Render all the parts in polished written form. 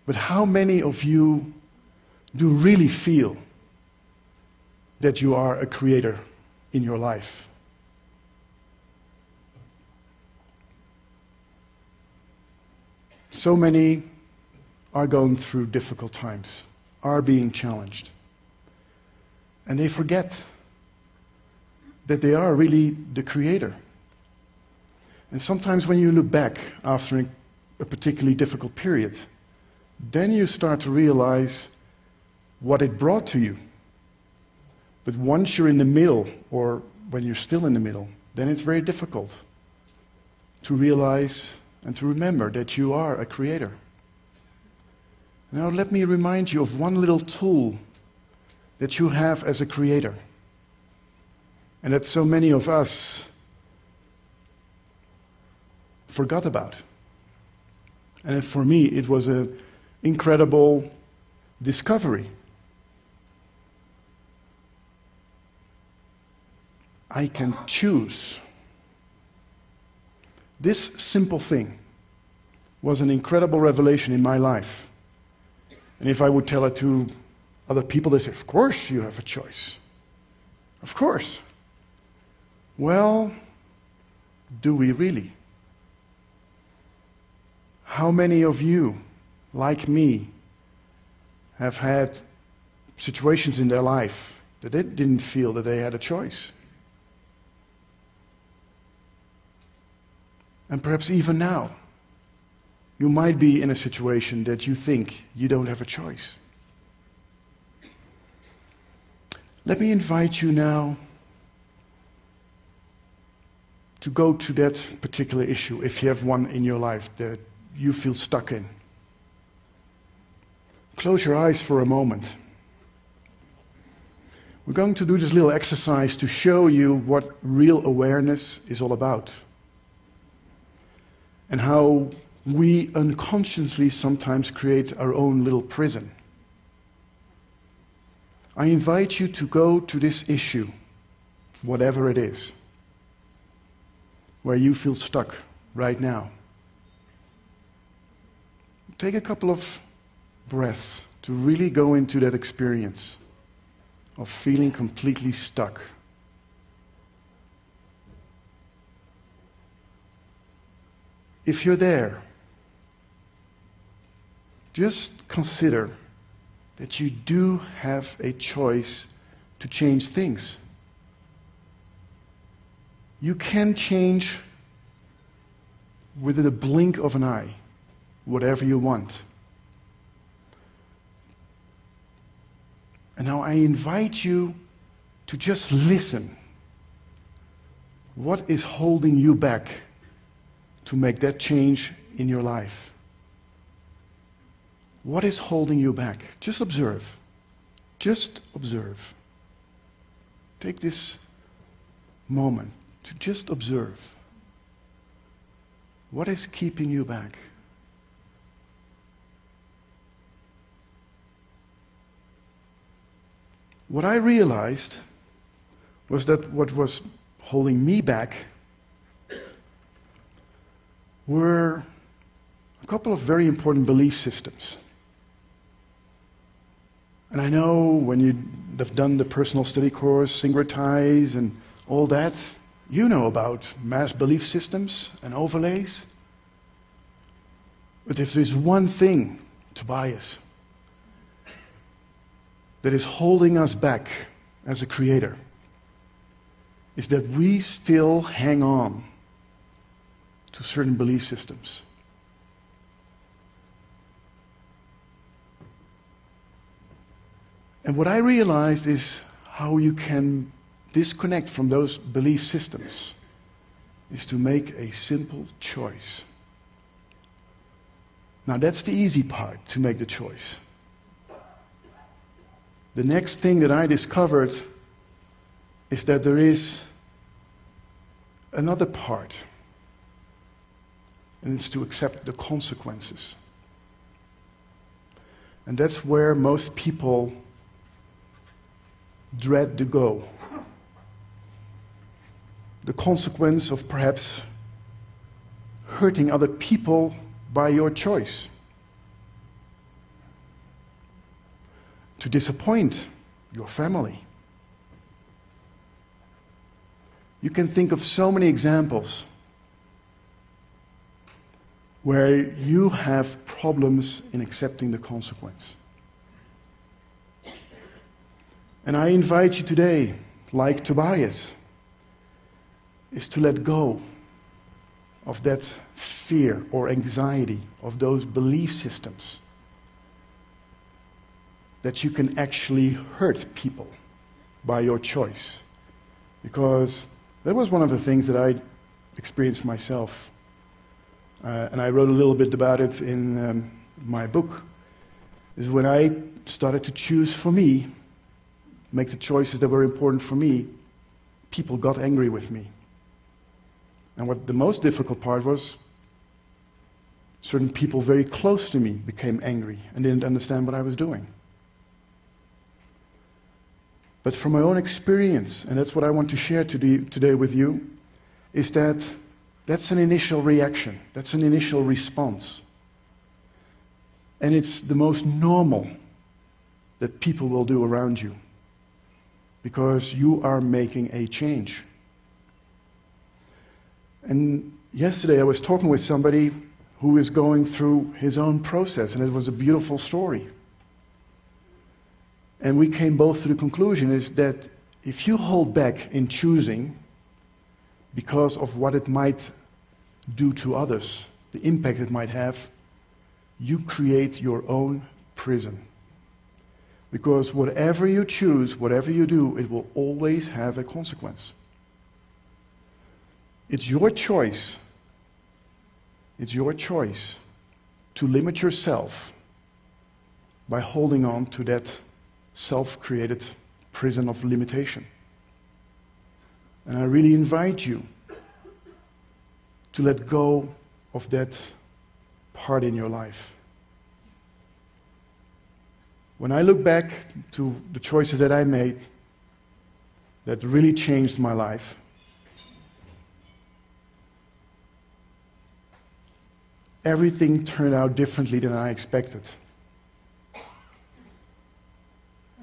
But how many of you do really feel that you are a creator in your life? So many are going through difficult times, are being challenged. And they forget that they are really the creator. And sometimes when you look back after a particularly difficult period, then you start to realize what it brought to you. But once you're in the middle, or when you're still in the middle, then it's very difficult to realize and to remember that you are a creator. Now let me remind you of one little tool that you have as a creator, and that so many of us forgot about. And for me, it was an incredible discovery. I can choose. This simple thing was an incredible revelation in my life. And if I would tell it to other people, they say, of course you have a choice. Of course. Well, do we really? How many of you, like me, have had situations in their life that they didn't feel that they had a choice? And perhaps even now, you might be in a situation that you think you don't have a choice. Let me invite you now to go to that particular issue, if you have one in your life that you feel stuck in. Close your eyes for a moment. We're going to do this little exercise to show you what real awareness is all about, and how we unconsciously sometimes create our own little prison. I invite you to go to this issue, whatever it is, where you feel stuck right now. Take a couple of breaths to really go into that experience of feeling completely stuck. If you're there, just consider that you do have a choice to change things. You can change with a blink of an eye whatever you want. And now I invite you to just listen. What is holding you back to make that change in your life? What is holding you back? Just observe. Just observe. Take this moment to just observe. What is keeping you back? What I realized was that what was holding me back were a couple of very important belief systems. And I know when you have done the personal study course, Syncretize and all that, you know about mass belief systems and overlays. But if there's one thing, Tobias, that is holding us back as a creator, is that we still hang on to certain belief systems. And what I realized is how you can disconnect from those belief systems is to make a simple choice. Now that's the easy part, to make the choice. The next thing that I discovered is that there is another part, and it's to accept the consequences. And that's where most people dread to go. The consequence of perhaps hurting other people by your choice. to disappoint your family. You can think of so many examples where you have problems in accepting the consequence. And I invite you today, like Tobias, is to let go of that fear or anxiety of those belief systems that you can actually hurt people by your choice. Because that was one of the things that I experienced myself. And I wrote a little bit about it in my book, is when I started to choose for me, make the choices that were important for me, people got angry with me. And what the most difficult part was, certain people very close to me became angry and didn't understand what I was doing. But from my own experience, and that's what I want to share today with you, is that that's an initial reaction, that's an initial response. And it's the most normal that people will do around you, because you are making a change. And yesterday I was talking with somebody who is going through his own process, and it was a beautiful story. And we came both to the conclusion is that if you hold back in choosing because of what it might do to others, the impact it might have, you create your own prison. Because whatever you choose, whatever you do, it will always have a consequence. It's your choice. It's your choice to limit yourself by holding on to that self-created prison of limitation. And I really invite you to let go of that part in your life. When I look back to the choices that I made that really changed my life, everything turned out differently than I expected.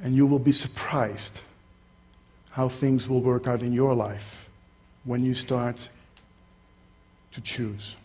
And you will be surprised how things will work out in your life when you start to choose.